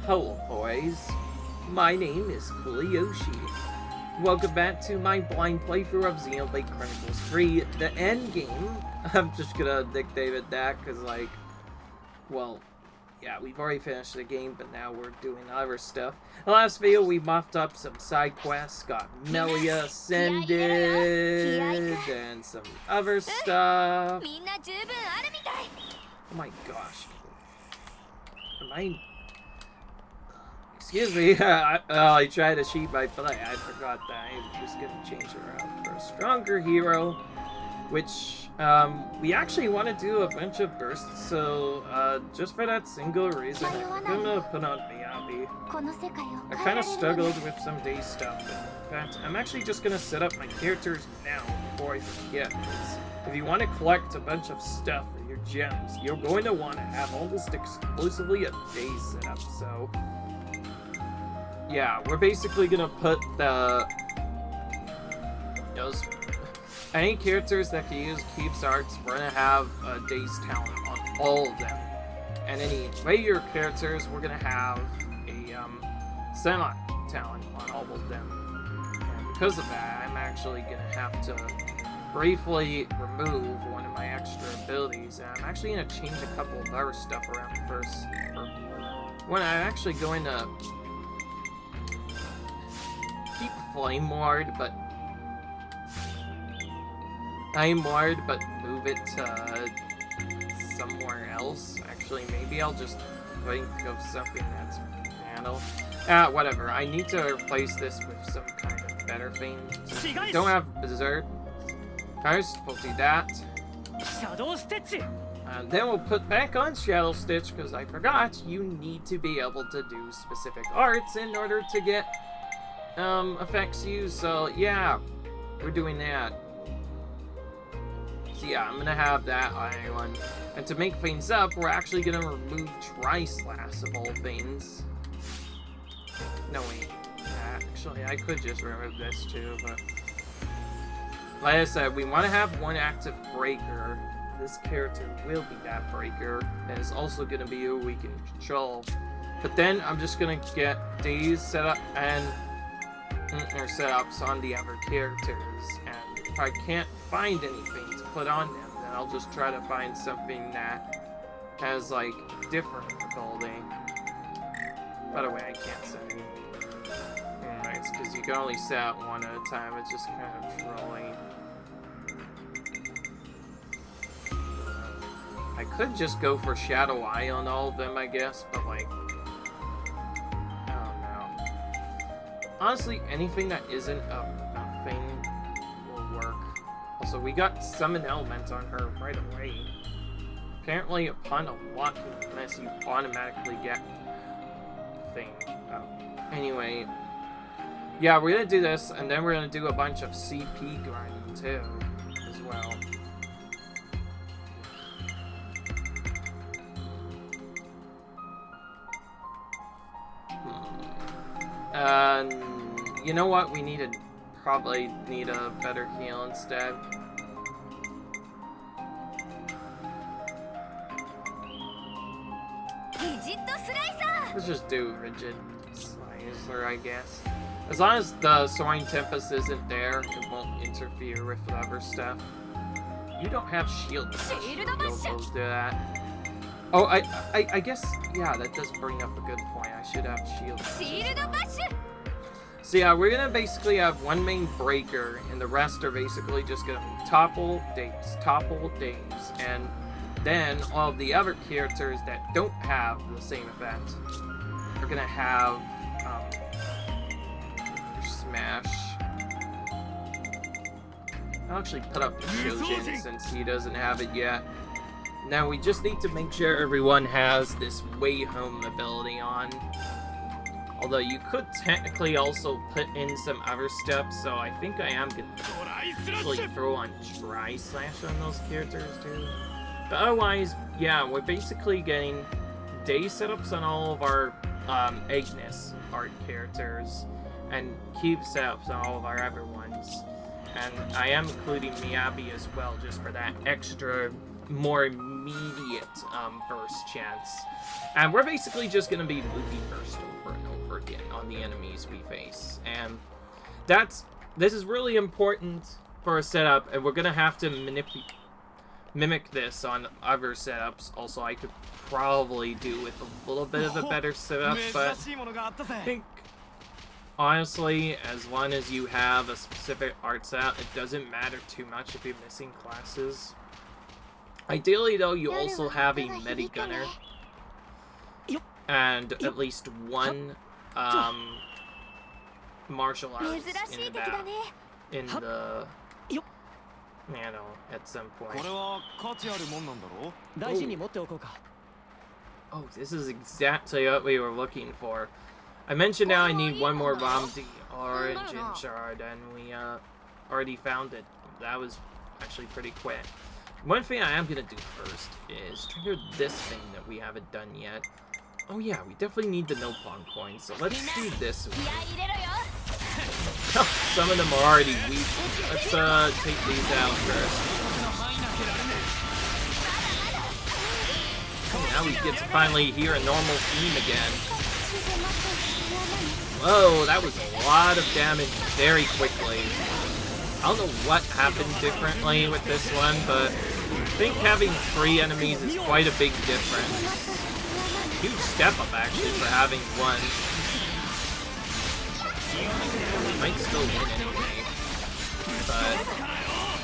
Hello boys, my name is Kuliyoshi. Welcome back to my blind playthrough of Xenoblade Chronicles 3, the end game. I'm just gonna nickname it that because well, yeah, we've already finished the game, but now we're doing other stuff. The last video we muffed up some side quests, got Melia ascended, and some other stuff. Oh my gosh. Am I... Excuse me, I tried to cheat my play. I forgot that I was gonna change it around for a stronger hero, which we actually want to do a bunch of bursts, so just for that single reason, I'm gonna put on Miyabi. I kind of struggled with some day stuff, in fact, I'm actually just gonna set up my characters now before I forget, because if you want to collect a bunch of stuff for your gems, you're going to want to have almost exclusively a day setup, so... Yeah, we're basically gonna put those any characters that can use Keeps Arts, we're gonna have a day's talent on all of them. And any later characters, we're gonna have a semi talent on all of them. And because of that, I'm actually gonna have to briefly remove one of my extra abilities, and I'm actually gonna change a couple of other stuff around first. When I'm actually going to keep Flame Ward, but move it to somewhere else. Actually, maybe I'll just think of something that's handle. Whatever. I need to replace this with some kind of better thing. Don't have Berserk. First, we'll do that. Then we'll put back on Shadow Stitch, because I forgot you need to be able to do specific arts in order to get effects used, so yeah, we're doing that. So yeah, I'm gonna have that island. And to make things up, we're actually gonna remove Tri-Slash of all things. No wait, actually I could just remove this too, but... Like I said, we want to have one active breaker. This character will be that breaker, and it's also gonna be who we can control. But then I'm just gonna get these set up and or setups on the other characters, and if I can't find anything to put on them, then I'll just try to find something that has like different difficulty. By the way, I can't set any. Alright, it's because you can only set out one at a time. It's just kind of trolling. I could just go for Shadow Eye on all of them, I guess, but like, honestly, anything that isn't a thing will work. Also, we got Summon Element on her right away. Apparently, upon unlocking this, you automatically get a thing. Anyway, yeah, we're gonna do this, and then we're gonna do a bunch of CP grinding too, as well. You know what? We probably need a better heal instead. Let's just do Rigid Slicer, I guess. As long as the Soaring Tempest isn't there, it won't interfere with the other stuff. You don't have shield. You'll do that. Oh, I guess, yeah, that does bring up a good point. I should have shield. So yeah, we're gonna basically have one main breaker, and the rest are basically just gonna topple days, and then all of the other characters that don't have the same event are gonna have Smash. I'll actually put up the Shojin since he doesn't have it yet. Now we just need to make sure everyone has this Way Home ability on. Although you could technically also put in some other steps, so I think I am going to actually throw on Tri-Slash on those characters too. But otherwise, yeah, we're basically getting day setups on all of our Agnes art characters, and Cube setups on all of our other ones. And I am including Miyabi as well, just for that extra more immediate burst chance. And we're basically just going to be looping burst over and over again on the enemies we face. And this is really important for a setup, and we're going to have to mimic this on other setups. Also, I could probably do with a little bit of a better setup, but I think, honestly, as long as you have a specific art set, it doesn't matter too much if you're missing classes. Ideally, though, you also have a medi gunner and at least one martial arts in the at some point. Oh, this is exactly what we were looking for. I mentioned now I need one more bomb, the origin shard, and we already found it. That was actually pretty quick. One thing I am gonna do first is trigger this thing that we haven't done yet. Oh yeah, we definitely need the no-pawn coins, so let's do this one. Some of them are already weak. Let's take these out first. Now we get to finally hear a normal theme again. Whoa, that was a lot of damage very quickly. I don't know what happened differently with this one, but I think having 3 enemies is quite a big difference. Huge step up actually for having 1. Might still win anyway, but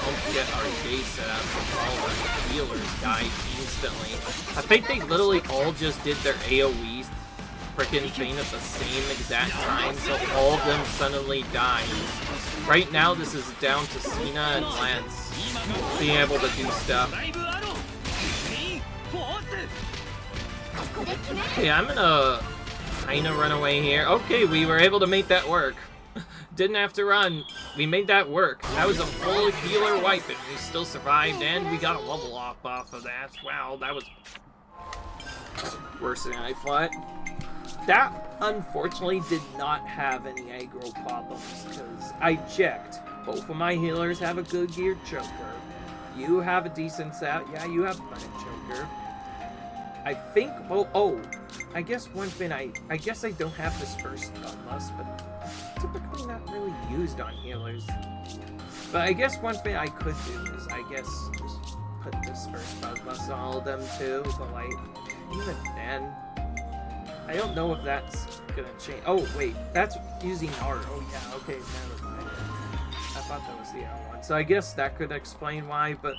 don't get our gate set up so all the healers died instantly. I think they literally all just did their AoE frickin' thing at the same exact time, so all of them suddenly died. Right now, this is down to Cena and Lance being able to do stuff. Okay, I'm gonna kinda run away here. Okay, we were able to make that work. Didn't have to run. We made that work. That was a full healer wipe, and we still survived, and we got a level up off of that. Wow, that was worse than I thought. That, unfortunately, did not have any aggro problems, because I checked. Both of my healers have a good geared choker. You have a decent set. Yeah, you have a money choker. I think, oh, I guess one thing, I guess I don't have this first gunlust, but typically not really used on healers. But I guess one thing I could do is, I guess, just put this first gunlust on all of them too, but like, even then, I don't know if that's gonna change. Oh, wait, that's using art. Oh, yeah, okay, never mind. I thought that was the other one. So I guess that could explain why, but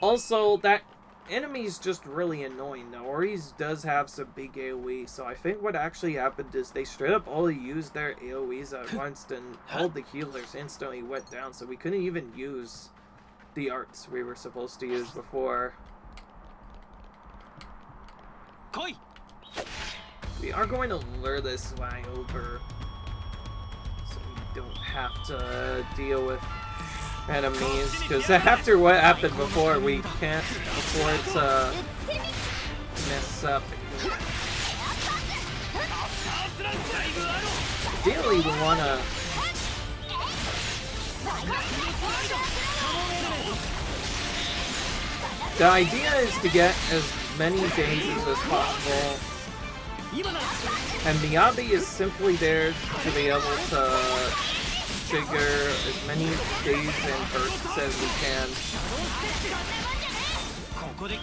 also, that enemy's just really annoying, though. Ori's does have some big AoE, so I think what actually happened is they straight up all used their AoEs at once, and all the healers instantly went down, so we couldn't even use the arts we were supposed to use before. Koi! We are going to lure this guy over, so we don't have to deal with enemies, because after what happened before, we can't afford to mess up. Ideally, we want to... The idea is to get as many dazes as possible. And Miyabi is simply there to be able to trigger as many days and bursts as we can.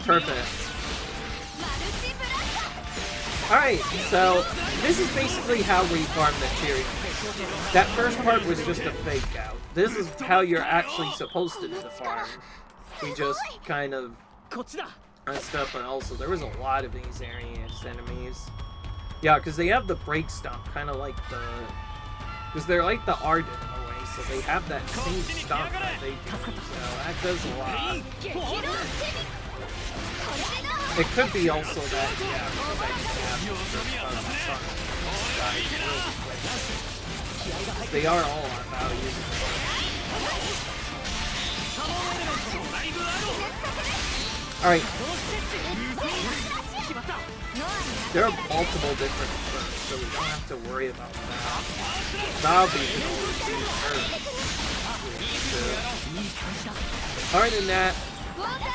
Perfect. Alright, so this is basically how we farm material. That first part was just a fake out. This is how you're actually supposed to do the farm. We just kind of messed up, and also there was a lot of these areas enemies. Yeah, because they have the break stomp, kind of like the... Because they're like the Arden in a way, so they have that same stomp that they do, so that does a lot. It could be also that, yeah, because I didn't have the they are all about using the Alright. There are multiple different bursts, so we don't have to worry about that. Zabi can always be hurt. Other than that,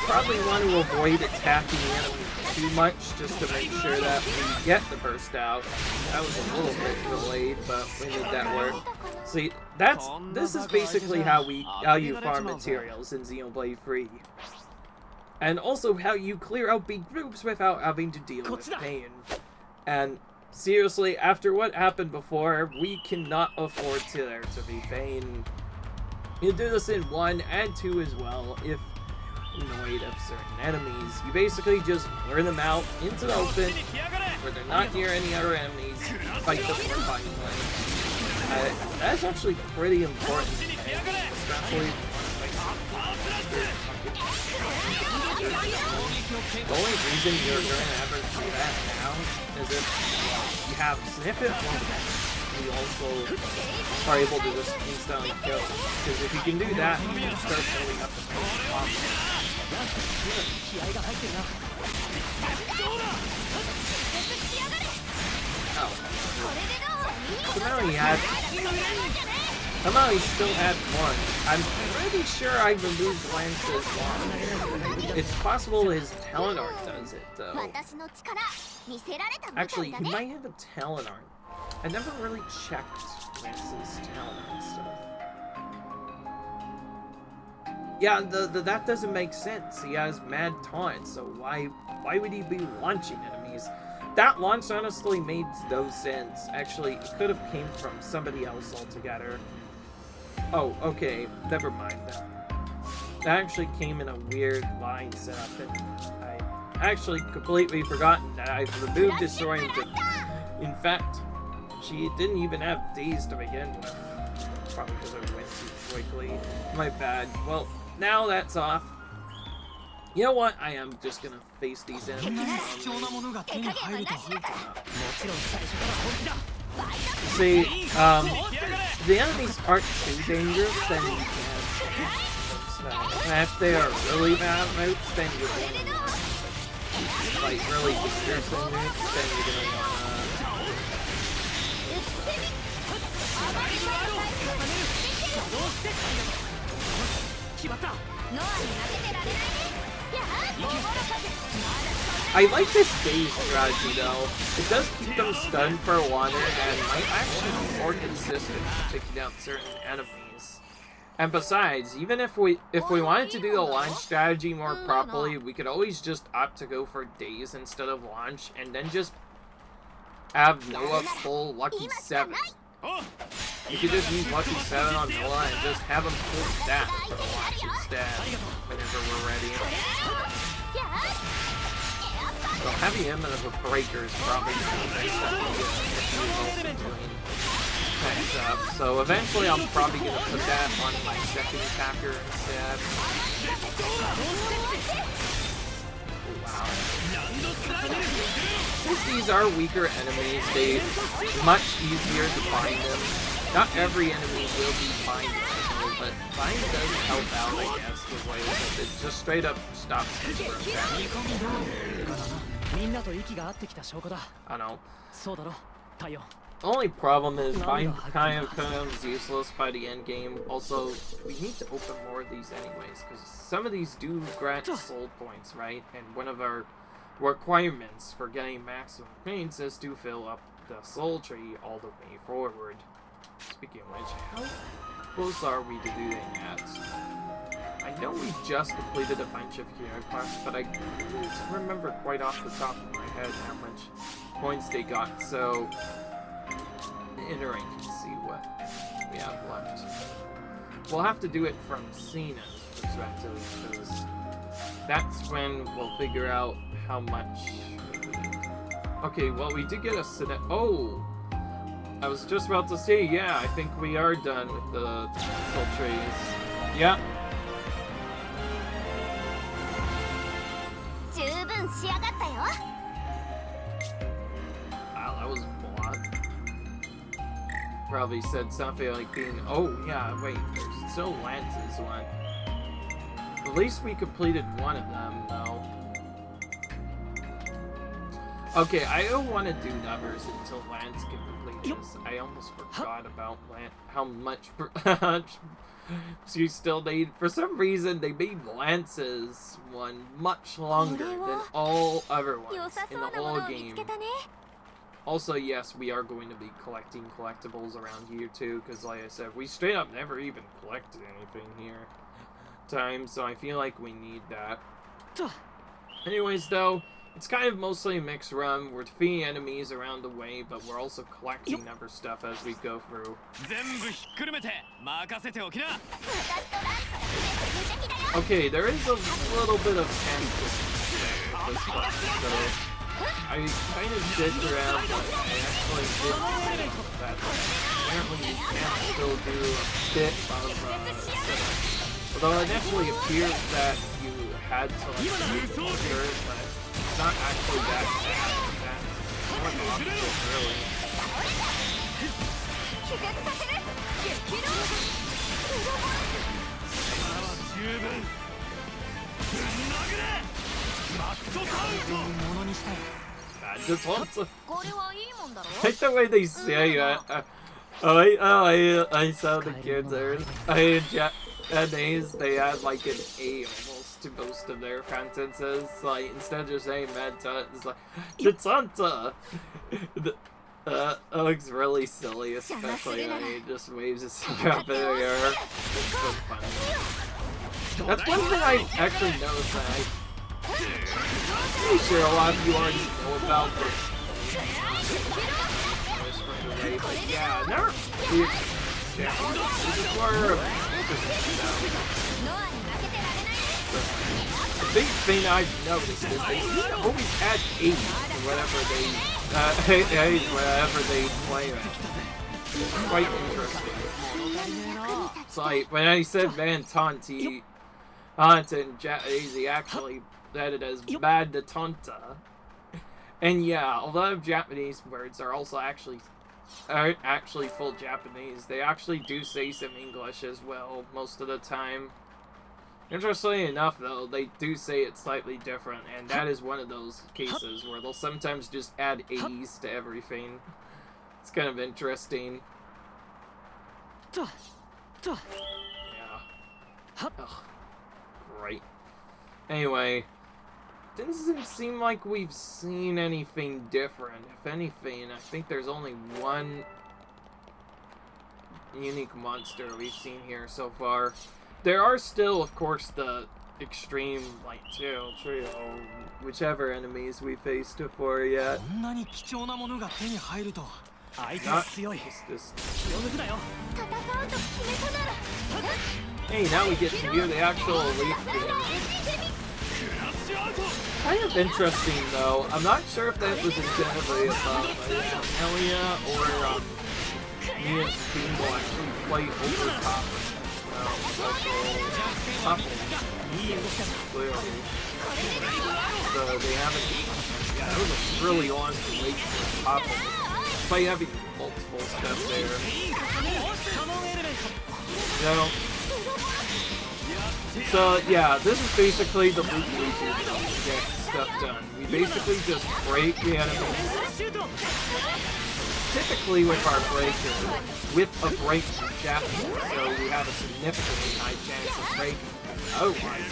Probably want to avoid attacking the enemy too much just to make sure that we get the burst out. That was a little bit delayed, but we made that work. See, this is basically how you farm materials in Xenoblade 3. And also how you clear out big groups without having to deal with pain. And seriously, after what happened before, we cannot afford there to be pain. You do this in 1 and 2 as well, if annoyed of certain enemies. You basically just lure them out into the open, where they're not near any other enemies, fight them for finally. That's actually pretty important, especially the only reason you're going to ever do that now is if you have sniff it, you also are able to just instantly kill. Because if you can do that, you can start building up the combo. Oh. Somehow he still had 1. I'm pretty sure I removed Lance's 1. It's possible his talent art does it, though. Actually, he might have a talent art. I never really checked Lance's talent art stuff. Yeah, that doesn't make sense. He has mad taunt, so why would he be launching enemies? That launch honestly made no sense. Actually, it could have came from somebody else altogether. Oh, okay, never mind then. That actually came in a weird line setup, and I actually completely forgotten that I've removed Destroying. In fact, she didn't even have days to begin with. Probably because I went too quickly. My bad. Well, now that's off. You know what? I am just gonna face these enemies. See, the enemies aren't too dangerous, then you can. And if they are really bad moves, then you're gonna want like really dangerous moves, then you're gonna wanna. I like this phase strategy though. It does keep them stunned for longer and might actually be more consistent in taking out certain enemies. And besides, even if we wanted to do the launch strategy more properly, we could always just opt to go for days instead of launch, and then just have Noah full Lucky 7. You could just use Lucky 7 on Noah and just have him full stat for the launch instead, whenever we're ready. So having him as a breaker is probably the best stuff to get up. So eventually I'm probably going to put that on my second attacker instead. Wow. Since these are weaker enemies, they're much easier to bind them. Not every enemy will be bindable, but bind does help out, I guess, the way that it just straight up stops them from attacking. I know. The only problem is bind kind of becomes useless by the end game. Also, we need to open more of these anyways, because some of these do grant soul points, right? And one of our requirements for getting maximum points is to fill up the soul tree all the way forward. Speaking of which, how close are we to doing that? I know we just completed a bunch of hero quests, but I can't remember quite off the top of my head how much points they got, so entering to see what we have left. We'll have to do it from Cena's perspective, because that's when we'll figure out how much we need. Okay, well, we did get a Cine. Oh! I was just about to say, yeah, I think we are done with the soul trees. Yeah. Wow, that was a lot. Probably said something like being, oh yeah, wait, there's still Lance's one. At least we completed one of them, though. Okay, I don't want to do numbers until Lance can complete this. I almost forgot about Lance, how much you still need. For some reason, they made Lance's one much longer than all other ones in the whole game. Also, yes, we are going to be collecting collectibles around here too, because like I said, we straight up never even collected anything here. So I feel like we need that. Anyways, though, it's kind of mostly a mixed run. We're defeating enemies around the way, but we're also collecting other stuff as we go through. Okay, there is a little bit of conflict there with this class, so I kind of did around, but I actually did that. Apparently you can still do a bit of setup. Although it actually appears that you had to like use the computer, but it's not actually that bad. That's more optional, really. I like the way they say it. I saw the kids there. Japanese, they had like an A almost to most of their sentences. Like, instead of just saying Manta, it's like, Jitsanta! That looks really silly, especially when he just waves his stuff up in the air. It's so funny. That's one thing I actually noticed that I'm pretty sure a lot of you already know about, but yeah, never. The big thing I've noticed is they always add 8 to whatever they play at. It's quite interesting. It's like when I said Mantanti, in Japanese, he actually said it as Bad de Tonta. And yeah, a lot of Japanese words are also aren't actually full Japanese. They actually do say some English as well most of the time. Interestingly enough, though, they do say it slightly different, and that is one of those cases where they'll sometimes just add A's to everything. It's kind of interesting. Yeah. Ugh. Great. Anyway, doesn't seem like we've seen anything different. If anything, I think there's only one unique monster we've seen here so far. There are still, of course, the extreme, like, trio, whichever enemies we faced before yet. Not just this. Hey, now we get to hear the actual elite theme. Kind of interesting, though. I'm not sure if that was intended about Elia or Mia's team will actually play over top of clearly. So they haven't. Yeah, it was a really long wait for top of by having multiple steps there. You know? So yeah, this is basically the loop we do to get stuff done. We basically just break the enemies. Typically with our breaker, with a break chapter, so we have a significantly high chance of breaking. Otherwise,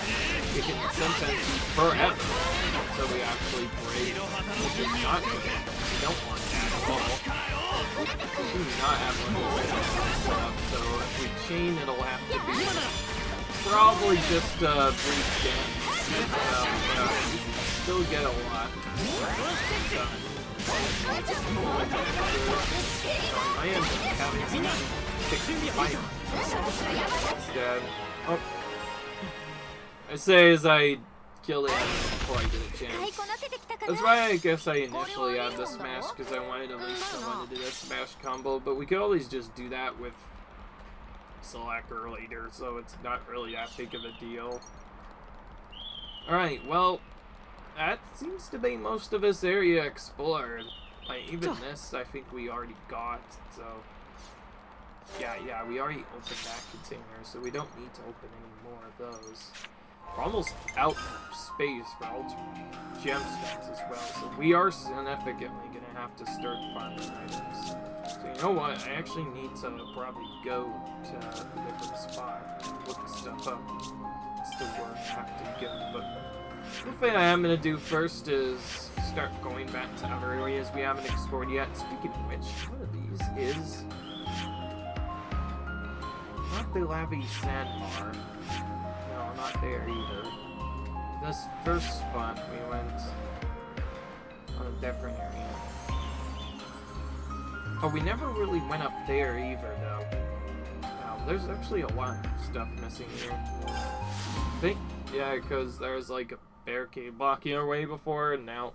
it can sometimes be forever until we actually break, which is not good. We don't want that at all. We do not have one of those set up, so if we chain, it'll have to be probably just brief damage. Yeah, we can still get a lot done. I am having to pick fire instead. Oh. I say as I kill the enemy before I get a chance. That's why I guess I initially had the smash, because I wanted at least someone to do a smash combo, but we could always just do that with Slacker later, so it's not really that big of a deal. Alright, well, that seems to be most of this area explored. Like, even this, I think we already got, so... Yeah, we already opened that container, so we don't need to open any more of those. We're almost out of space for ultimate gemstones as well, so we are significantly gonna have to start farming items. So you know what? I actually need to probably go to a different spot and look stuff up. It's the work I have to go, but one thing I am gonna do first is start going back to other areas we haven't explored yet. Speaking of which, one of these is not the Lavi Sandbar. No, not there either. This first spot we went on a different area. Oh, we never really went up there either, though. Wow, there's actually a lot of stuff missing here. I think, yeah, because there's like a barricade blocking our way before, and now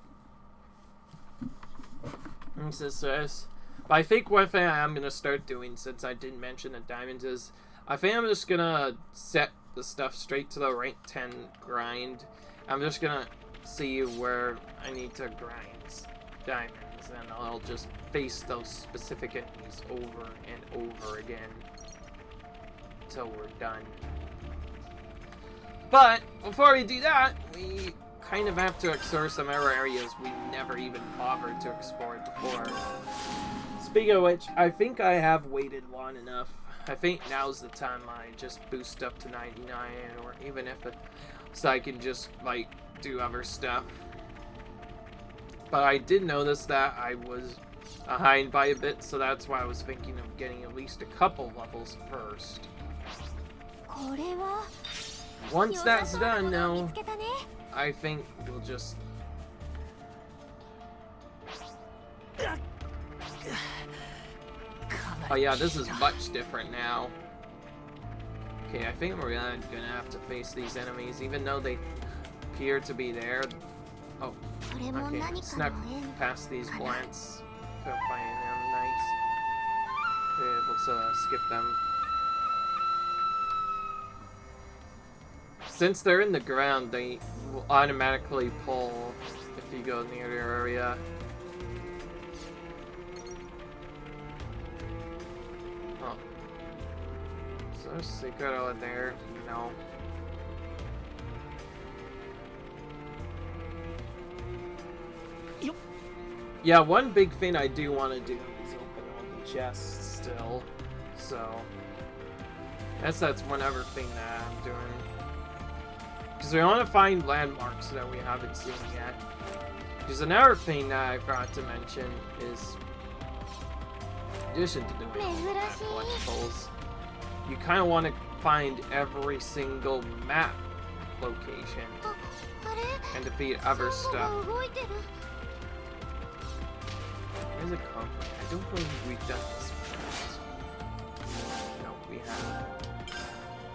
this. But I think what thing I'm gonna start doing, since I didn't mention the diamonds, is I think I'm just gonna set the stuff straight to the rank 10 grind. I'm just gonna see where I need to grind diamonds, and I'll just face those specific enemies over and over again until we're done. But before we do that, we kind of have to explore some other areas we never even bothered to explore before. Speaking of which, I think I have waited long enough. I think now's the time I just boost up to 99, or even if it, so I can just like do other stuff. But I did notice that I was behind by a bit, so that's why I was thinking of getting at least a couple levels first. Once that's done, though, I think we'll just... Oh yeah, this is much different now. Okay, I think we're gonna have to face these enemies, even though they appear to be there. Oh, okay, snuck past these plants. Go find them, nice. We're able to skip them. Since they're in the ground, they will automatically pull if you go near their area. Oh. Is there a secret over there? No. Yeah, one big thing I do want to do is open all the chests still. So, that's one other thing that I'm doing. Because we want to find landmarks that we haven't seen yet. Because another thing that I forgot to mention is, in addition to doing all the map collectibles, you kind of want to find every single map location and defeat other stuff. Where's it come from? I don't believe we've done this first. No, we haven't.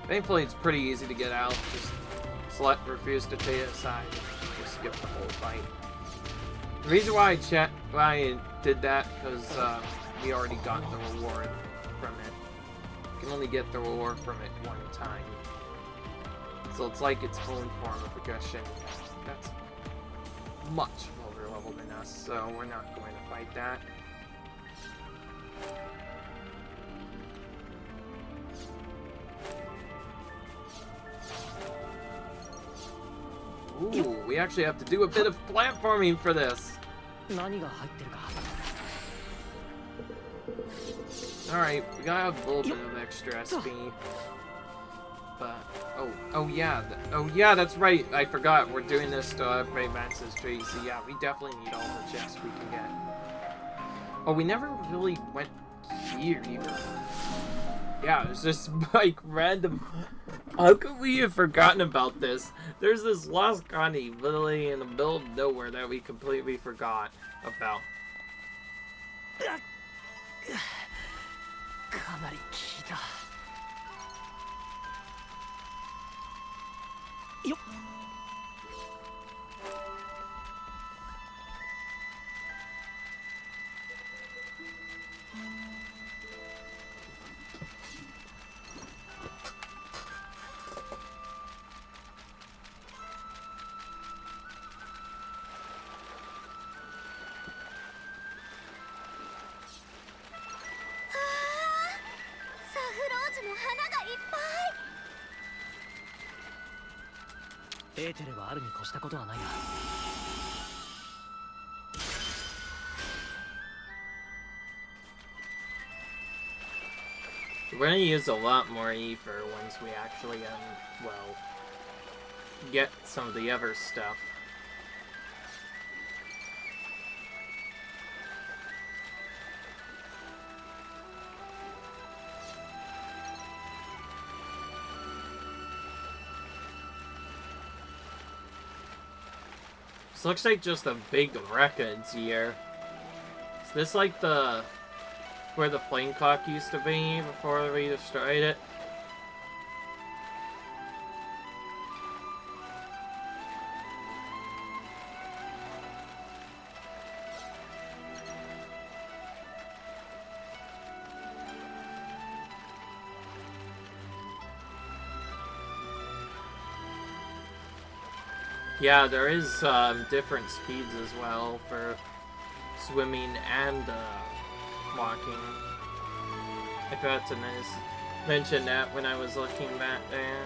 Thankfully, it's pretty easy to get out. Just select refuse to take it aside and just skip the whole fight. The reason why I did that because we already got the reward from it. You can only get the reward from it one time. So it's like its own form of aggression. That's much lower level than us, so we're not going to fight that. Ooh, we actually have to do a bit of platforming for this. Alright, we gotta have a little bit of extra SP. But, oh yeah, that's right, I forgot, we're doing this to upgrade Max's tree, so yeah, we definitely need all the chests we can get. Oh, we never really went here either. Yeah, it's just like random. How could we have forgotten about this? There's this lost Connie literally in the middle of nowhere that we completely forgot about. We're gonna use a lot more ether once we actually, well, get some of the other stuff. This looks like just a big records here. Is this like the... where the flame clock used to be before we destroyed it? Yeah, there is different speeds as well for swimming and walking. I forgot to mention that when I was looking back there.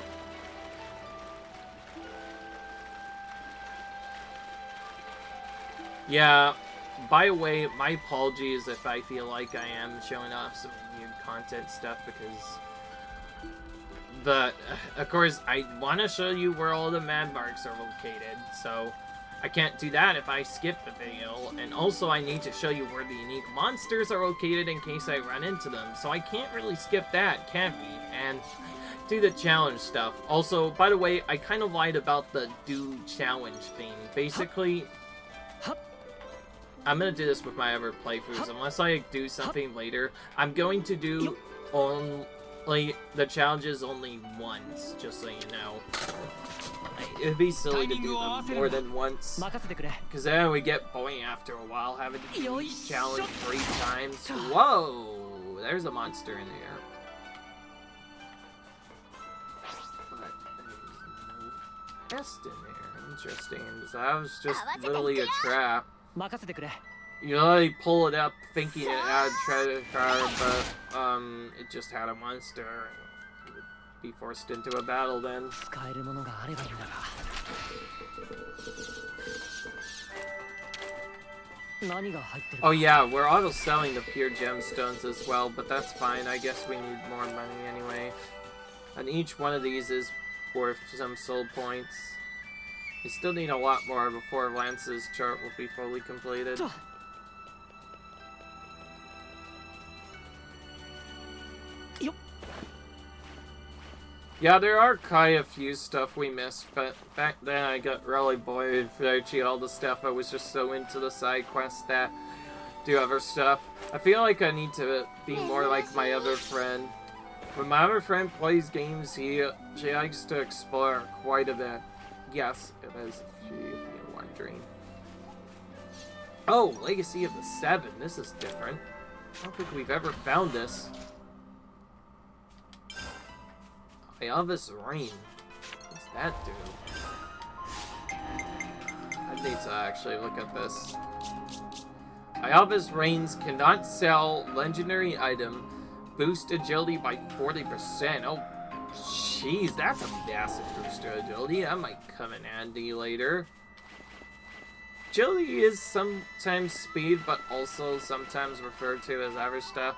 Yeah, by the way, my apologies if I feel like I am showing off some weird content stuff, because of course, I want to show you where all the mad marks are located, so I can't do that if I skip the video, and also I need to show you where the unique monsters are located in case I run into them, so I can't really skip that, can we? And do the challenge stuff. Also, by the way, I kind of lied about the do challenge thing. Basically, I'm gonna do this with my other playthroughs. Unless I do something later, I'm going to do only the challenges only once, just so you know. It'd be silly to do them more than once, because then we get boring after a while having to do each challenge 3 times. Whoa! There's a monster in there. But there's no chest in there. Interesting. So that was just literally a trap. You know, pull it up thinking it had a treasure card, but it just had a monster. You would be forced into a battle then. Oh yeah, we're auto selling the pure gemstones as well, but that's fine. I guess we need more money anyway. And each one of these is worth some soul points. We still need a lot more before Lance's chart will be fully completed. Yeah, there are quite a few stuff we missed, but back then I got really bored with all the stuff. I was just so into the side quests that do other stuff. I feel like I need to be more like my other friend. When my other friend plays games, she likes to explore quite a bit. Yes, it is, if you're wondering. Oh, Legacy of the Seven. This is different. I don't think we've ever found this. Elvis Rain. What's that do? I need to actually look at this. Elvis Reigns cannot sell legendary item. Boost agility by 40%. Oh, jeez, that's a massive boost to agility. That might come in handy later. Agility is sometimes speed, but also sometimes referred to as other stuff.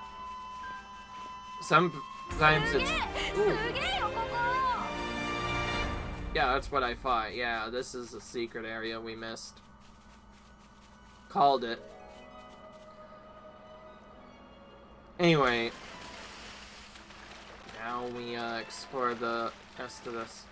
Sometimes it's... Ooh. Yeah, that's what I thought. Yeah, this is a secret area we missed. Called it. Anyway. Now we explore the rest of this.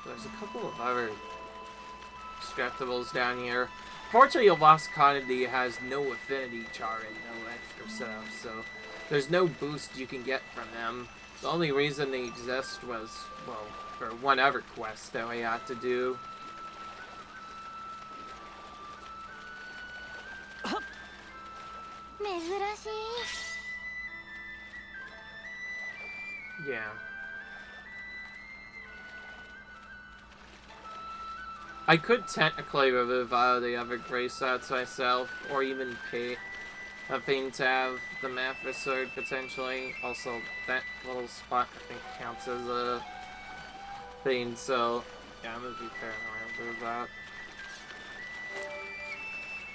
There's a couple of other extractables down here. Fortunately, a Lost Commodity has no affinity char and no extra setup, so there's no boost you can get from them. The only reason they exist was, well, for one other quest that we had to do. Yeah. I could technically remove the other gray sets myself, or even pay a thing to have the Mathis sword potentially. Also, that little spot I think counts as a thing, so yeah, I'm gonna be fair and remove that.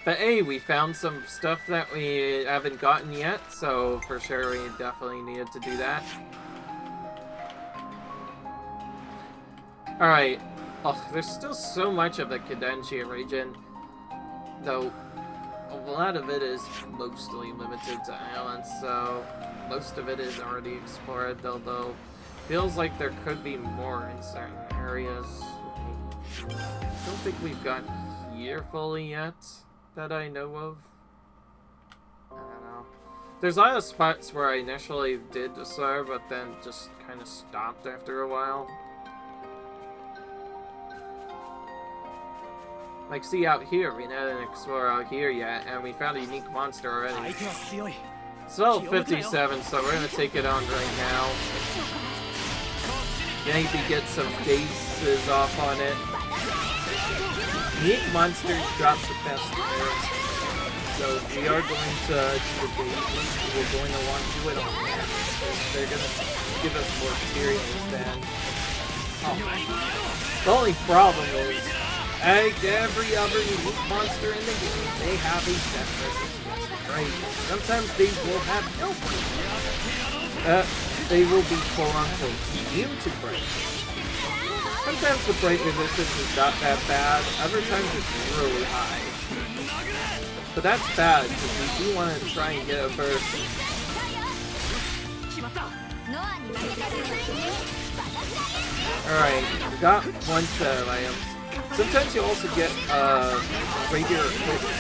But hey, we found some stuff that we haven't gotten yet, so for sure we definitely needed to do that. Alright. Oh, there's still so much of the Cadentia region, though a lot of it is mostly limited to islands, so most of it is already explored, although feels like there could be more in certain areas. I don't think we've got here fully yet, that I know of. I don't know. There's a lot of spots where I initially did explore, but then just kind of stopped after a while. Like, see, out here, we didn't explore out here yet, and we found a unique monster already. It's level 57, so we're gonna take it on right now. Maybe get some bases off on it. Unique monsters drop the best spirits, so we are going to do the bases. We're going to want to do it on that, because they're gonna give us more experience than... Oh. The only problem is, like every other unique monster in the game, they have a set resistance to break. Sometimes they will have no break. They will be quote-unquote immune to break. Sometimes the break resistance is not that bad, other times it's really high. But that's bad, because we do want to try and get a burst. Alright, we got one set of items. Sometimes you also get regular equipment.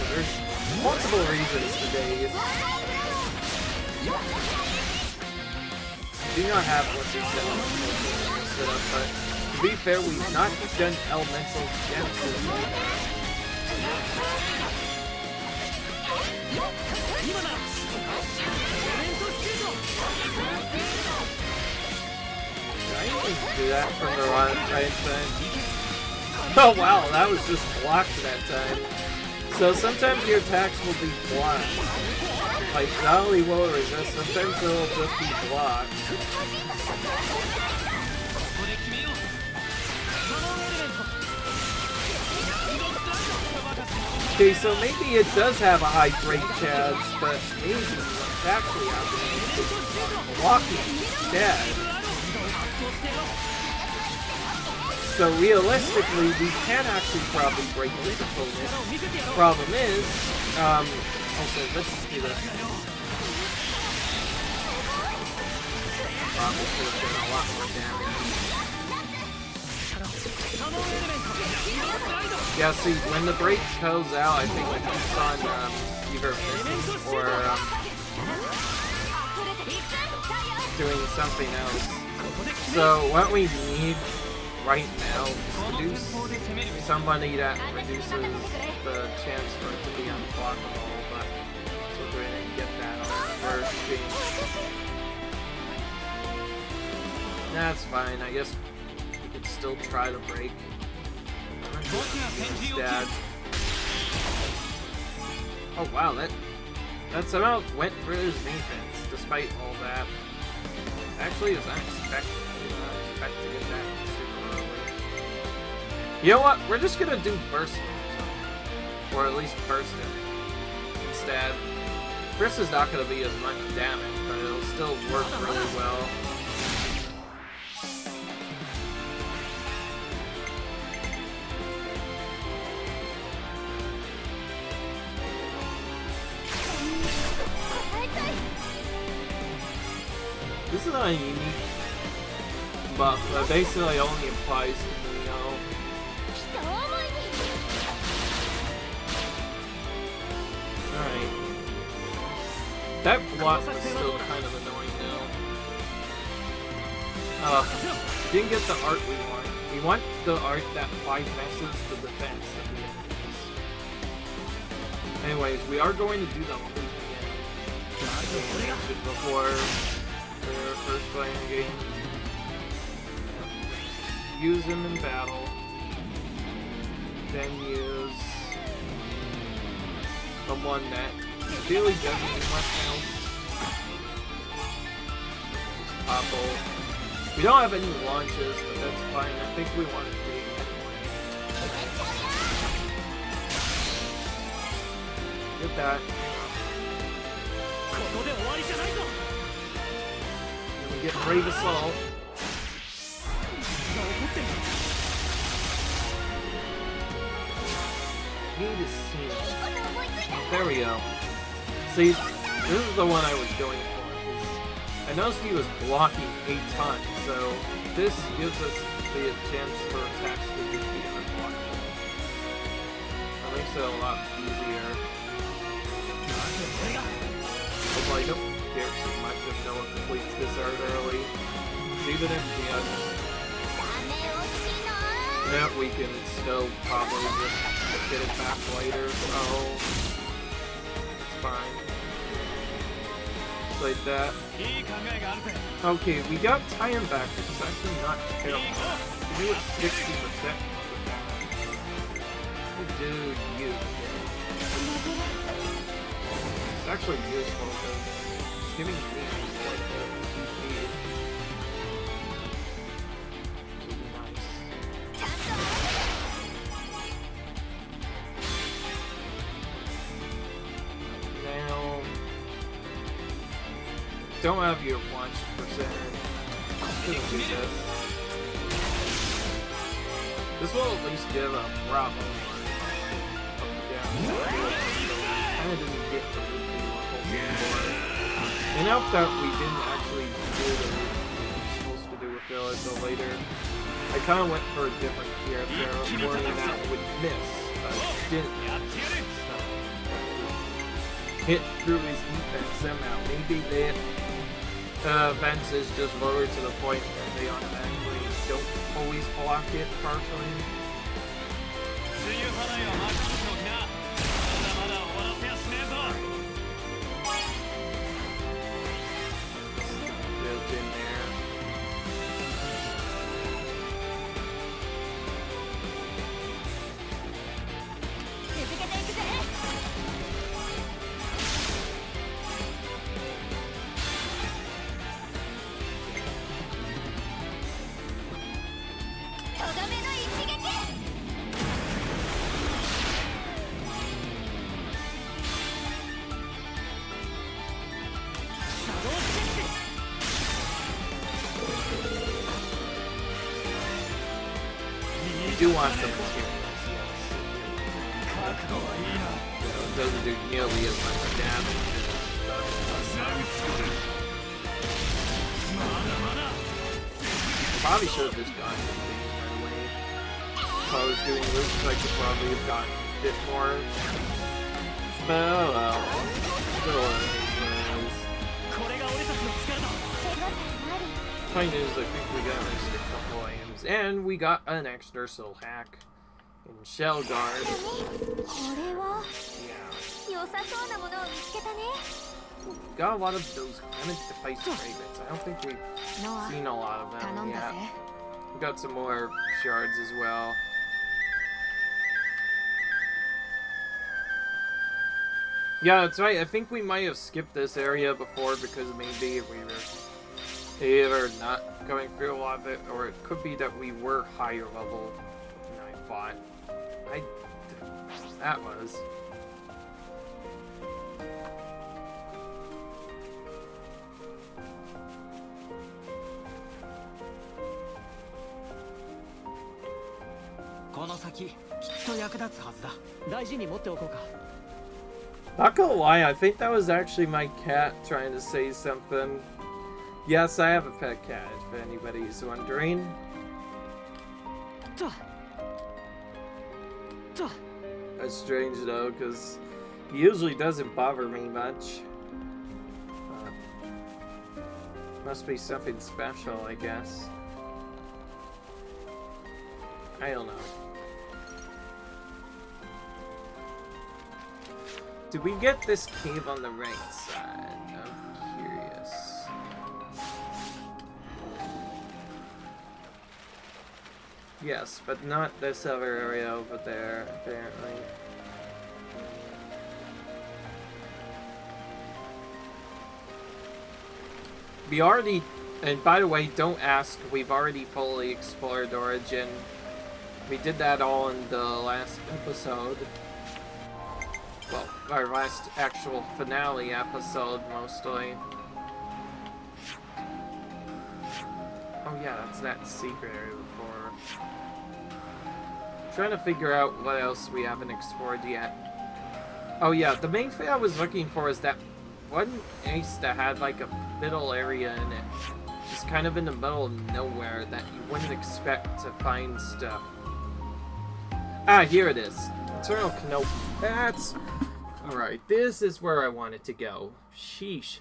There's multiple reasons to days. Do not have what they set up, but to be fair, we've not done elemental gems this year. I didn't do that from the right side. Oh wow, that was just blocked that time. So sometimes your attacks will be blocked. Like, not only will it resist, sometimes it will just be blocked. Okay, so maybe it does have a high break chance, but maybe what's actually happening is blocking instead. So realistically, we can actually probably break this opponent. Problem is, also let's do this. Probably could have done a lot more damage. Yeah, see, when the break goes out, I think it keeps on either missing or doing something else. So what we need right now is to do somebody that reduces the chance for it to be unblockable, but so we're gonna get that on the first game. That's fine, I guess we could still try to break. Instead. Oh wow, that somehow went through his defense, despite all that. Actually, is unexpected. I did not expect to get that. You know what? We're just gonna do burst moves, or at least burst it instead. Burst is not gonna be as much damage, but it'll still work really well. This is not a unique buff, but basically only applies to Neo. Alright. That block is still kind of annoying now. Didn't get the art we want. We want the art that bypasses the defense of the enemies. Anyways, we are going to do the loop again. As I mentioned before, the first playing the game. Use them in battle. then use the one that really doesn't need much health. Just Popple. We don't have any launches, but that's fine. I think we want to be anyway. Get that. Then we get Brave Assault. Need to see. There we go. See, this is the one I was going for. I noticed he was blocking a ton, so this gives us the chance for attacks to just be unblocked. That makes it a lot easier. Hopefully I don't care too much if no one completes this art early. Even if he doesn't. Yeah, we can still probably just get it back later, so it's fine. Like that. Okay, we got time back, which is actually not terrible. We do it 60%. Dude, you. It's actually useful because it's giving me like the PP. Would be nice. Now, don't have your launch percent. Couldn't do this. This will at least give a problem. Kind of didn't get the loop we were hoping for. And out that we didn't actually do the loop we were supposed to do with it until later. I kind of went for a different character, worrying that it would miss, but it didn't. So, hit through his defense somehow. Maybe the fence is just lower to the point that they automatically don't always block it partially. Built in there. I do want some materials, yes. It doesn't do nearly as much damage as probably should have just gotten these right away. If I was doing loops, I could probably have gotten a bit more. But oh well. Still one of these things. Point is, I think we got an extra couple items. And we got an extra soul hack in Shell Guard. Yeah. Got a lot of those Clement Device fragments. I don't think we've seen a lot of them yet. We got some more shards as well. Yeah, that's right. I think we might have skipped this area before because maybe we were either not going through a lot of it, or it could be that we were higher level than I thought. That was. Not gonna lie, I think that was actually my cat trying to say something. Yes, I have a pet cat, if anybody's wondering. That's strange though, because he usually doesn't bother me much. Must be something special, I guess. I don't know. Did we get this cave on the right side? I'm curious. Yes, but not this other area over there, apparently. We already, and by the way, don't ask, we've already fully explored Origin. We did that all in the last episode. Well, our last actual finale episode, mostly. Oh yeah, that's that secret area before. Trying to figure out what else we haven't explored yet. Oh yeah, the main thing I was looking for is that one ace that had like a middle area in it. Just kind of in the middle of nowhere that you wouldn't expect to find stuff. Ah, here it is. Eternal Canopy. That's... Alright, this is where I wanted to go. Sheesh.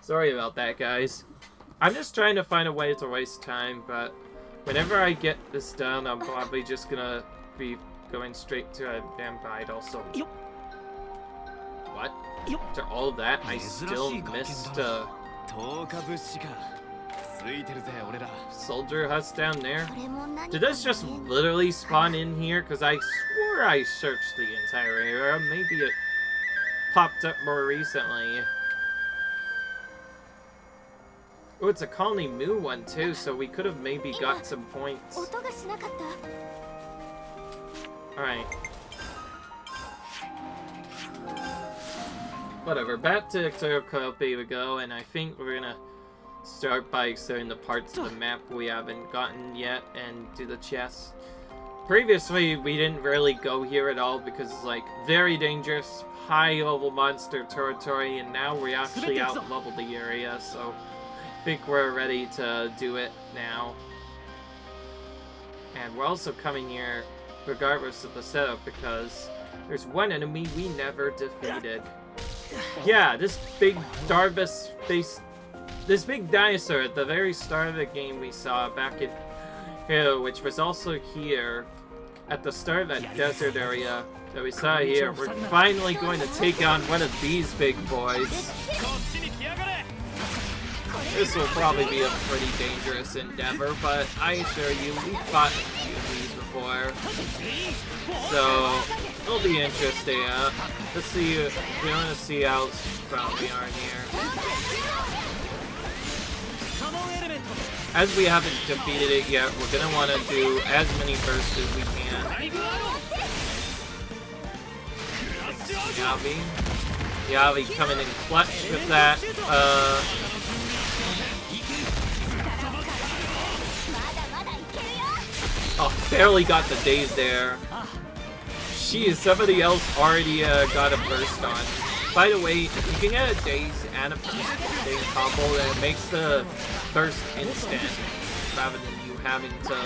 Sorry about that, guys. I'm just trying to find a way to waste time, but whenever I get this done, I'm probably just gonna be going straight to a damn bite also. What? After all of that, I still missed soldier huts down there. Did this just literally spawn in here? Because I swore I searched the entire area. Maybe it popped up more recently. Oh, it's a Colony Moo one too, so we could have maybe got some points. Alright. Whatever, back to Xenoblade we go, and I think we're gonna start by exploring the parts of the map we haven't gotten yet and do the chests. Previously, we didn't really go here at all because it's like very dangerous, high level monster territory, and now we actually out leveled the area, so I think we're ready to do it now. And we're also coming here regardless of the setup because there's one enemy we never defeated. Yeah, this big Darbus face, this big dinosaur at the very start of the game we saw back in here, which was also here at the start of that desert area that we saw here. We're finally going to take on one of these big boys. This will probably be a pretty dangerous endeavor, but I assure you, we've fought a few of these before. So, it'll be interesting. Let's see, we want to see how strong we are in here. As we haven't defeated it yet, we're going to want to do as many bursts as we can. Yavi coming in clutch with that. Oh, barely got the daze there. Jeez, somebody else already got a burst on. By the way, if you can get a daze and a daze combo, then it makes the burst instant, rather than you having to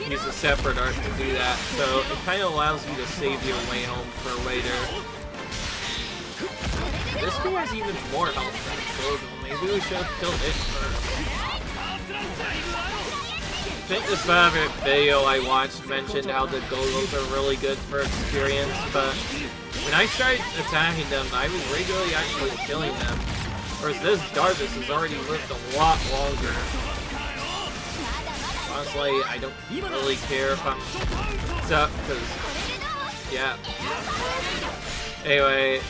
use a separate art to do that. So it kind of allows you to save your way home for later. This guy has even more health than Gogo. Maybe we should have killed it first. I think this favorite video I watched mentioned how the Gogos are really good for experience, but when I started attacking them, I was regularly actually killing them. Whereas this Darbus has already lived a lot longer. Honestly, I don't really care if I'm up, because, yeah. Anyway.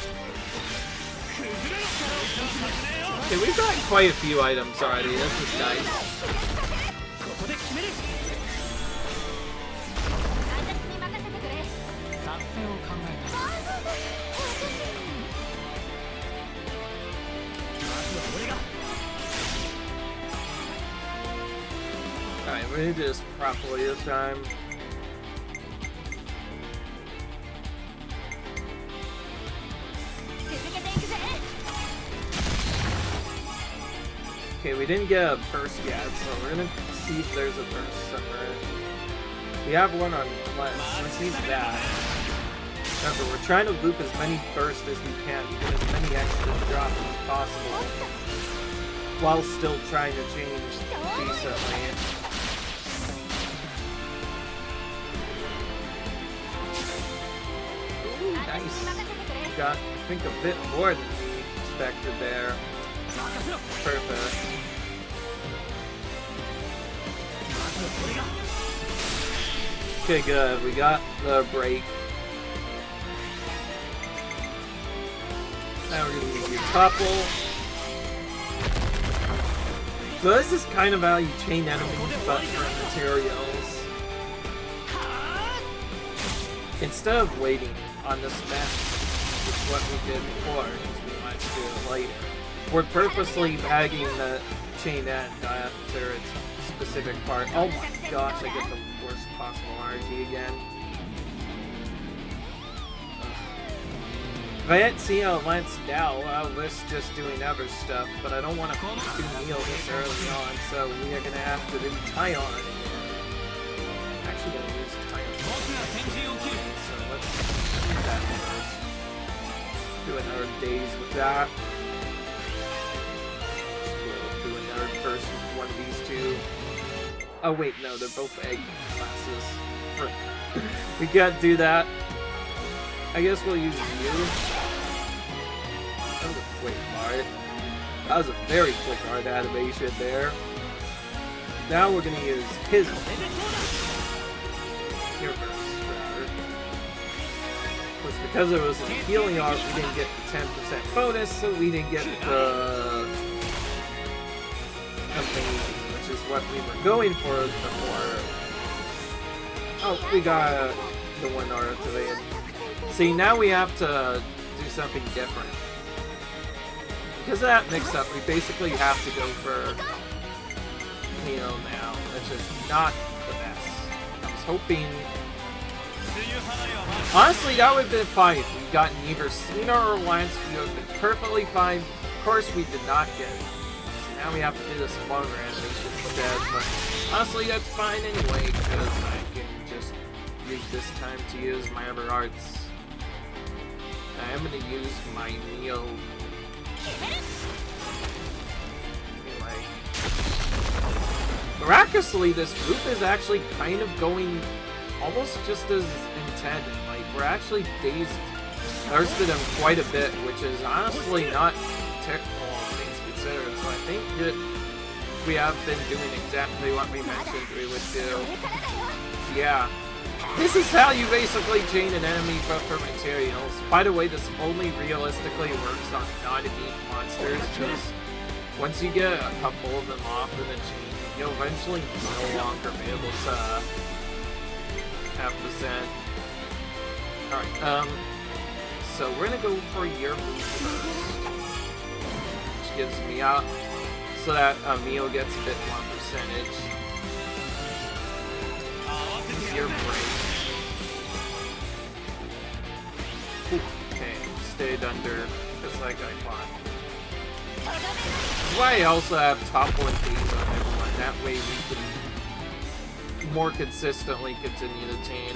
Okay, we've got quite a few items already, this is nice. Alright, we're gonna do this properly this time. Okay, we didn't get a burst yet, so we're gonna see if there's a burst somewhere. We have one on Lens, let's use that. Remember, we're trying to loop as many bursts as we can to get as many extra drops as possible, while still trying to change decently. Ooh, nice. We got, I think, a bit more than we expected there. Perfect. Okay, good. We got the break. Now we're gonna use your topple. So this is kind of how you chain enemies, but for materials. Instead of waiting on the smash, which is what we did before, because we wanted to do it later, we're purposely bagging the chain end after its specific part. Oh my gosh, I get the worst possible RG again. If I hadn't seen how it lands now, I was just doing other stuff, but I don't want to do Neo this early on, so we are going to have to do Tyon again. I'm actually going to use Tyon. So let's do that first. Do another days with that. Do another first with one of these two. Oh wait, no, they're both egg classes. We can't do that. I guess we'll use you. That was a quick art. That was a very quick art animation there. Now we're gonna use his here first. Was because it was a healing art, we didn't get the 10% bonus, so we didn't get the amazing, which is what we were going for before. Oh, we got the one art today. See, now we have to do something different. Because of that mix-up, we basically have to go for Neo now, which is not the best. I was hoping... Honestly, that would have been fine if we'd gotten either Cena or Lance. We would have been perfectly fine. Of course, we did not get it. So now we have to do this longer animation instead, but honestly, that's fine anyway, because I can just use this time to use my other arts. I am going to use my Neo. Anyway. Miraculously, this group is actually kind of going almost just as intended. Like, we're actually dazed, thirsted him quite a bit, which is honestly not technical, all things considered. So I think that we have been doing exactly what we mentioned we would do. Yeah. This is how you basically chain an enemy for materials. By the way, this only realistically works on non-elite monsters, because once you get a couple of them off in the chain, you'll eventually no longer be able to have percent. Alright, so we're gonna go for your move first, which gives me out so that Mio gets a bit more percentage. Your break. Okay, stayed under just like I thought. That's why I also have top 1 days on everyone. That way we can more consistently continue to chain.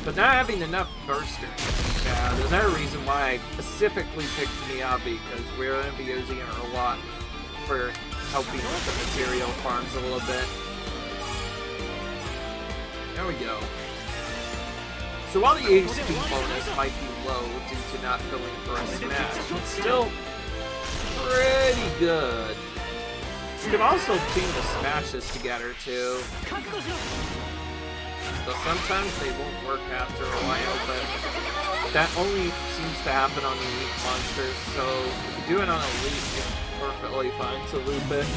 But not having enough bursters. Yeah, there's another reason why I specifically picked Miyabi, because we're going to be using her a lot for helping with the material farms a little bit. There we go. So while the HP bonus might be low due to not going for a smash, it's still pretty good. You can also chain the smashes together too. So sometimes they won't work after a while, but that only seems to happen on elite monsters, so if you do it on elite, it's perfectly fine to loop it.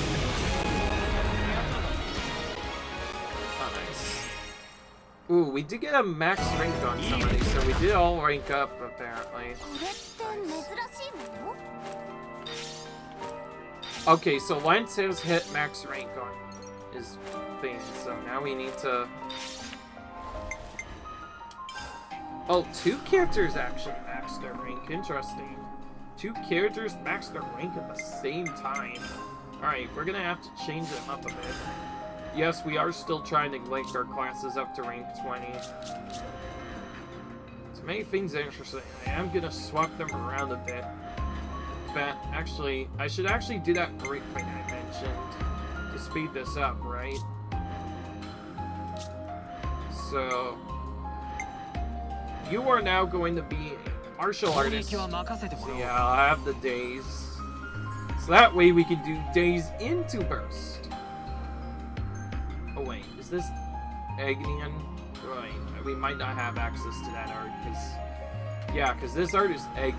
Ooh, we did get a max rank on some of these, so we did all rank up, apparently. Nice. Okay, so Lance has hit max rank on his thing, so now we need to... Oh, 2 characters actually maxed their rank. Interesting. 2 characters maxed their rank at the same time. Alright, we're gonna have to change them up a bit. Yes, we are still trying to link our classes up to rank 20. To make things interesting, I am gonna swap them around a bit. But actually, I should actually do that break thing I mentioned to speed this up, right? So, you are now going to be a martial artist. So yeah, I'll have the days. So that way we can do days into burst. Oh wait, is this... Agnian, right, we might not have access to that art, because this art is Agnian,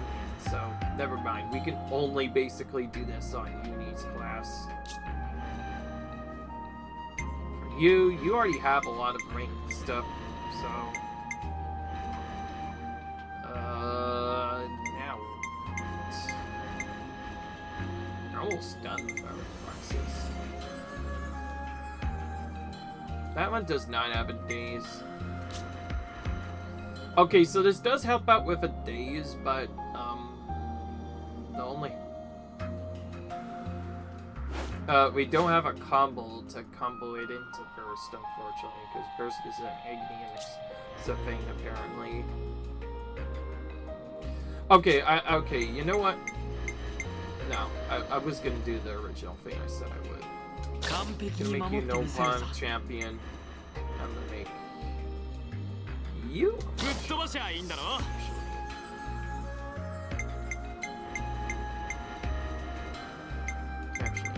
so never mind. We can only basically do this on Uni's class. For you already have a lot of ranked stuff, so... now... We're almost done with our classes. That one does not have a daze. Okay, so this does help out with a daze, but, the only... we don't have a combo to combo it into Burst, unfortunately, because Burst is an Agnian thing, apparently. Okay, okay, you know what? No, I was gonna do the original thing I said I would. I'm gonna make you no pawn champion. I'm gonna make you. Actually,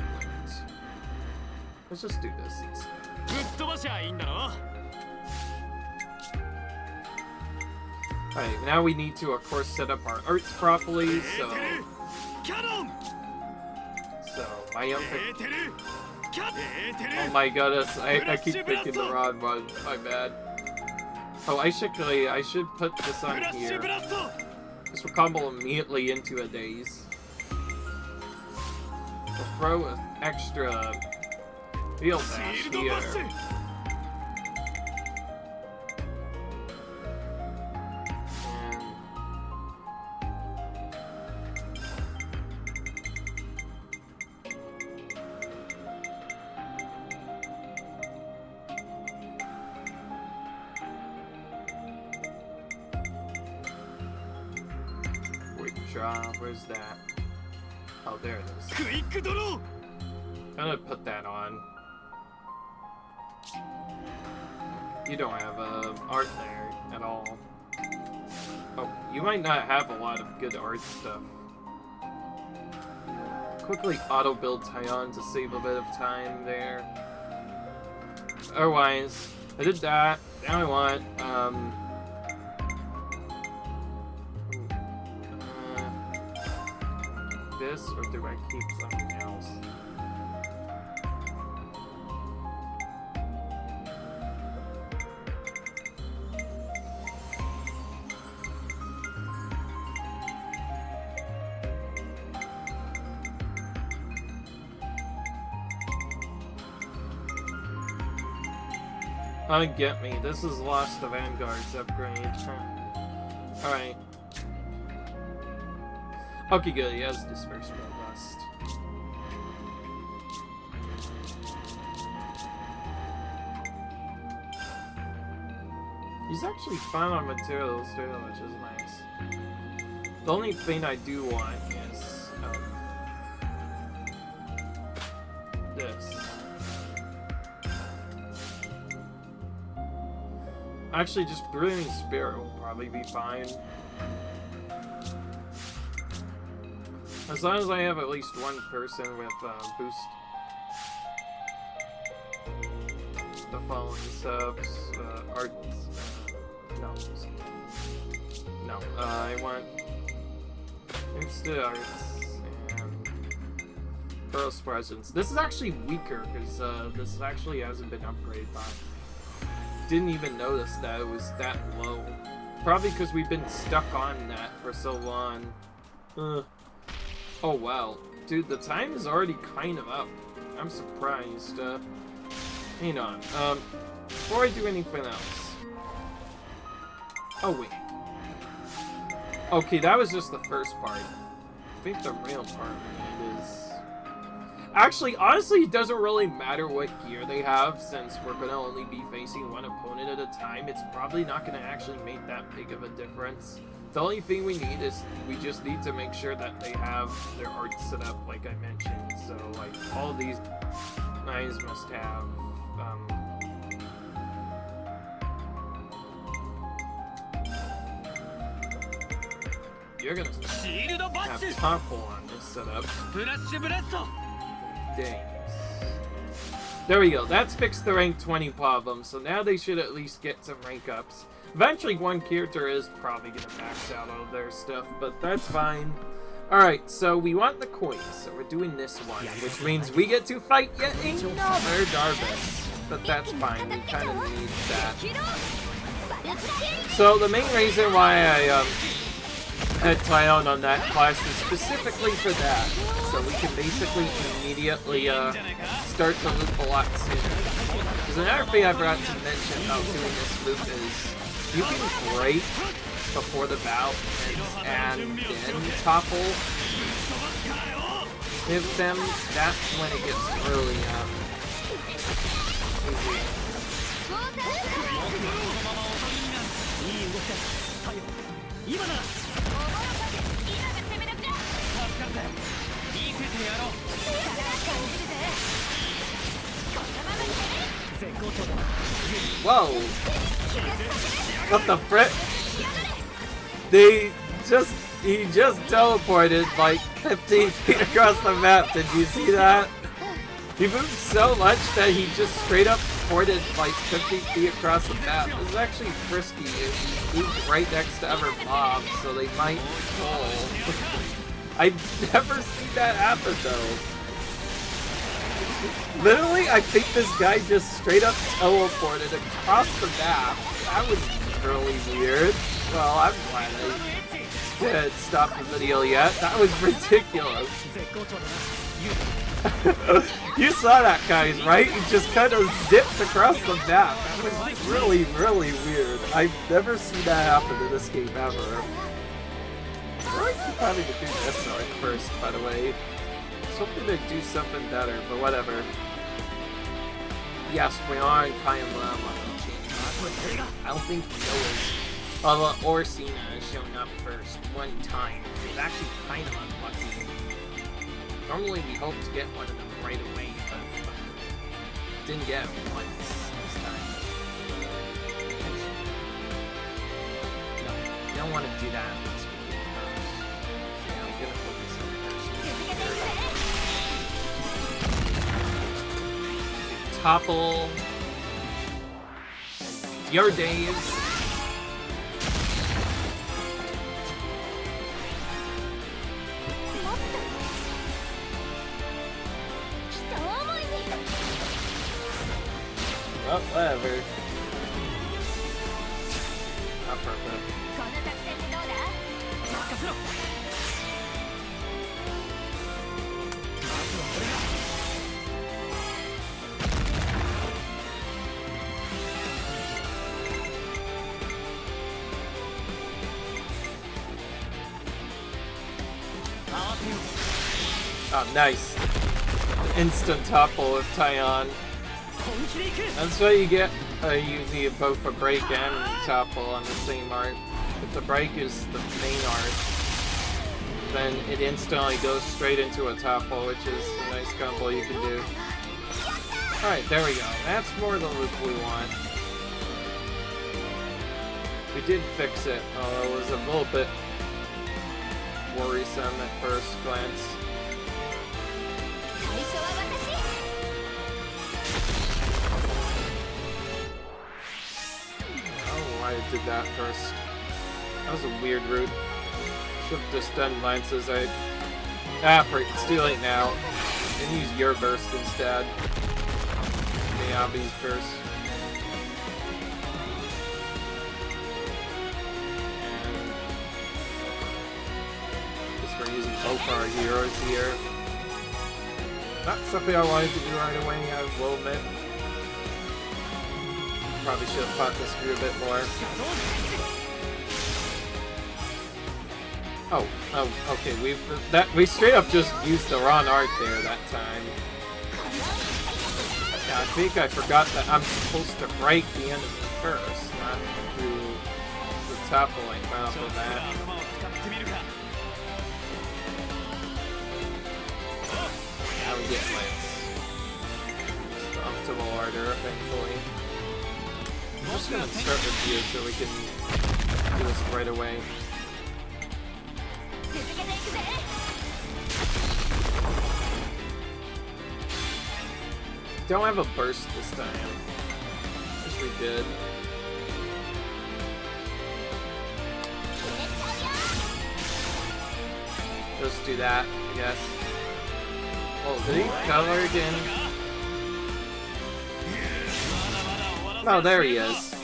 let's just do this instead. Alright, now we need to, of course, set up our arts properly, so my young thing. Oh my goodness, I keep thinking the wrong one. My bad. Oh, I should put this on here. This will combo immediately into a daze. We'll throw an extra field dash here. Where's that? Oh, there it is. I'm gonna put that on. You don't have art there at all. Oh, you might not have a lot of good art stuff. Quickly auto-build Tyon to save a bit of time there. Otherwise, I did that. Now I want, this, or do I keep something else? Get me. This is Lost to Vanguard's upgrade. Alright. Okay, good. He has Dispersed Bloodlust. He's actually fine on materials too, which is nice. The only thing I do want is this. Actually, just Brooding Spirit will probably be fine. As long as I have at least one person with boost the following subs, arts. No, I want instant arts and Pearl's Presence. This is actually weaker because this actually hasn't been upgraded by. Didn't even notice that it was that low. Probably because we've been stuck on that for so long. Oh wow, dude, the time is already kind of up. I'm surprised. Hang on. Before I do anything else. Oh wait. Okay, that was just the first part. I think the real part we need is. Actually, honestly, it doesn't really matter what gear they have, since we're gonna only be facing one opponent at a time. It's probably not gonna actually make that big of a difference. The only thing we need is we just need to make sure that they have their art set up like I mentioned. So like all these guys must have you're gonna have topple on this setup. Days. There we go. That's fixed the rank 20 problem, so now they should at least get some rank ups. Eventually, one character is probably going to max out all their stuff, but that's fine. Alright, so we want the coins, so we're doing this one, which means we get to fight yet another Darvis. But that's fine, we kind of need that. So the main reason why I had Tyon on that class is specifically for that. So we can basically immediately start the loop a lot sooner. Because another thing I forgot to mention about doing this loop is you can break before the bout and then topple hit them. That's when it gets really easy. Whoa! What the frick? He just teleported like 15 feet across the map. Did you see that? He moved so much that he just straight up ported like 50 feet across the map. This is actually frisky. He moved right next to other mobs, so they might pull. I've never seen that happen though. Literally, I think this guy just straight up teleported across the map. That was really weird. Well, I'm glad I didn't stop the video yet. That was ridiculous. You saw that, guys, right? He just kind of zipped across the map. That was really, really weird. I've never seen that happen in this game ever. I keep having to do this at first, by the way. I was hoping to do something better, but whatever. Yes, we are in Kayama. I don't think Noah's or Cena has shown up first one time. It's actually kind of unlucky. Normally we hope to get one of them right away, but didn't get one this time. No, you don't want to do that. Let's do it first. Yeah, I'm gonna focus on the first. Topple. Your days. Oh, whatever. Not perfect. Oh, nice. Instant topple with Tyon. That's what you get using both a break and topple on the same art. If the break is the main art, then it instantly goes straight into a topple, which is a nice combo you can do. Alright, there we go. That's more the loop we want. We did fix it, although it was a little bit worrisome at first glance. I did that first. That was a weird route. Should have just done Lance's. Freak, it's too late now. And use your burst instead. Miyabi's burst. And guess we're using both our heroes here. Not something I wanted to do right away, I will admit. Probably should have fought this through a bit more. Oh, okay. We straight up just used the wrong art there that time. Yeah, I think I forgot that I'm supposed to break the enemy first, not do the toppling off of that. Now we get Lance. The optimal order, thankfully. I'm just gonna start with you so we can do this right away. don't have a burst this time. Wish we did. Let's do that, I guess. Oh, did he cover again? Oh, there he is.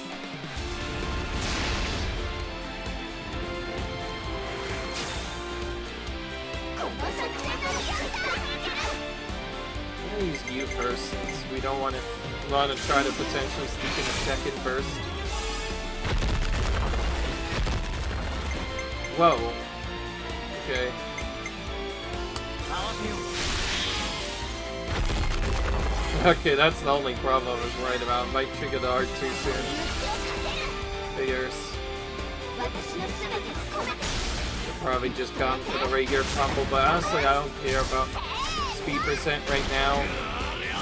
I'm gonna use you first, since we don't want to try to potentially sneak in a second burst. Whoa. Okay. Okay, that's the only problem I was worried about. I might trigger the art too soon. Figures. Probably just gone for the regular crumble, but honestly I don't care about speed percent right now. I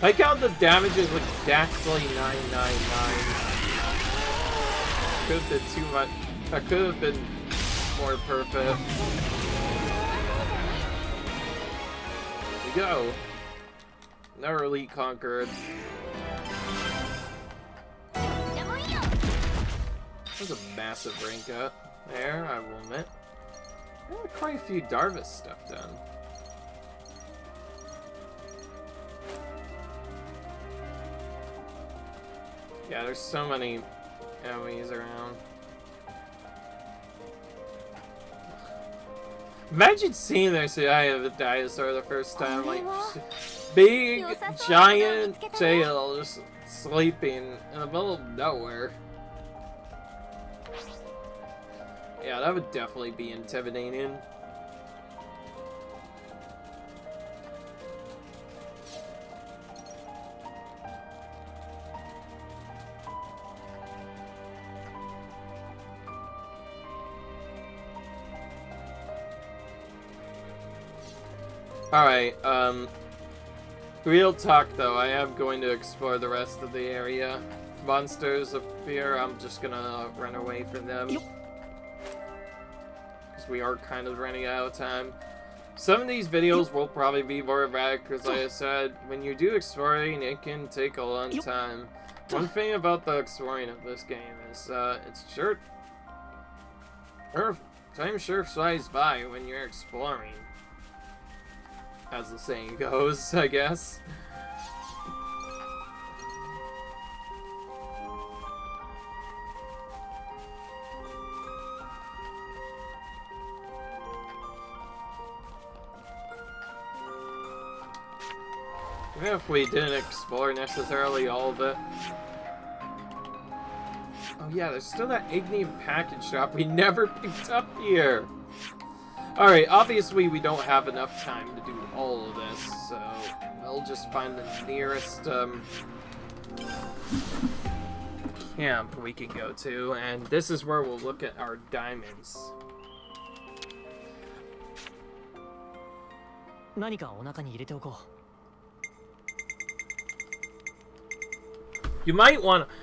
like how the damage is exactly 999. Could have been too much. That could have been more perfect. Here we go. Another elite conquered. That was a massive rank up there, I will admit. I had quite a few Darvis stuff done. Yeah, there's so many enemies around. Imagine seeing this eye of a dinosaur the first time, like big giant tail just sleeping in the middle of nowhere. Yeah, that would definitely be intimidating. Alright, real talk though, I am going to explore the rest of the area. Monsters appear, I'm just gonna run away from them. Because we are kind of running out of time. Some of these videos will probably be more erratic, because like I said, when you do exploring, it can take a long time. One thing about the exploring of this game is, it's sure... time sure flies by when you're exploring. As the saying goes, I guess. Even if we didn't explore necessarily all of it. Oh yeah, there's still that Ignium package shop we never picked up here. Alright, obviously we don't have enough time to do all of this, so we'll just find the nearest camp we can go to, and this is where we'll look at our diamonds. You might want to...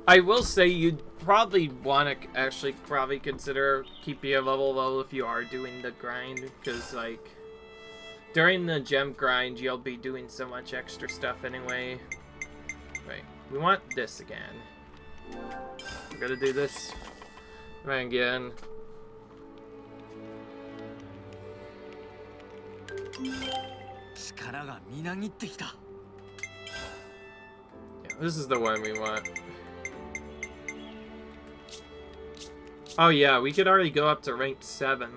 I will say you'd probably want to actually probably consider keeping your level low if you are doing the grind, because like during the gem grind you'll be doing so much extra stuff anyway. Right, we want this again. We're gonna do this right again. Yeah, this is the one we want. Oh yeah, we could already go up to rank 7.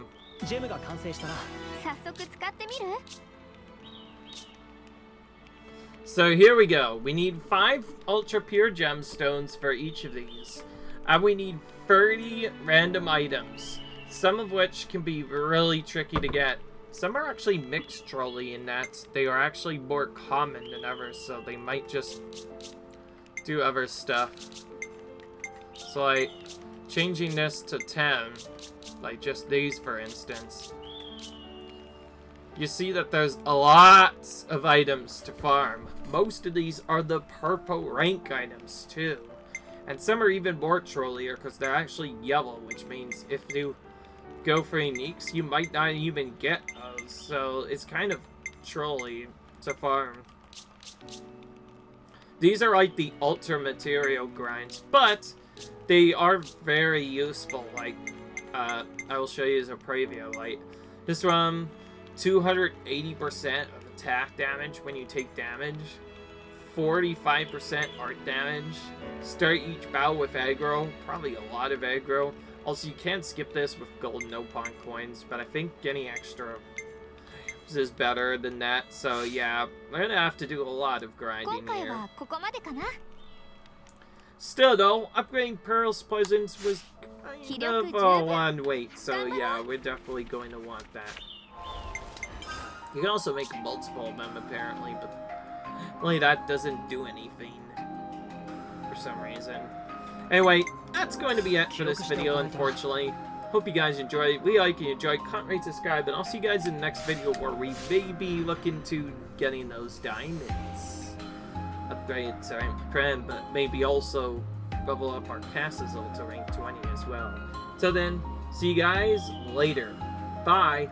So here we go. We need 5 ultra pure gemstones for each of these. And we need 30 random items. Some of which can be really tricky to get. Some are actually mixed trolly in that they are actually more common than others, so they might just do other stuff. So like changing this to 10, like just these for instance, you see that there's a lot of items to farm. Most of these are the purple rank items too. And some are even more trollier because they're actually yellow, which means if you go for uniques, you might not even get those. So it's kind of trolly to farm. These are like the ultra material grinds, but they are very useful. Like, I will show you as a preview. Like, this one, 280% of attack damage when you take damage, 45% art damage. Start each battle with aggro, probably a lot of aggro. Also, you can't skip this with gold and opon coins, but I think getting extra is better than that. So yeah, we're gonna have to do a lot of grinding here. Still though, upgrading Pearl's Poisons was kind of a long wait, so yeah, we're definitely going to want that. You can also make multiple of them apparently, but only that doesn't do anything for some reason. Anyway, that's going to be it for this video, unfortunately. Hope you guys enjoyed. We like and enjoyed. Comment, rate, subscribe, and I'll see you guys in the next video where we may be looking to getting those diamonds. Upgrade to rank Prem, but maybe also level up our castles to rank 20 as well. So then, see you guys later. Bye!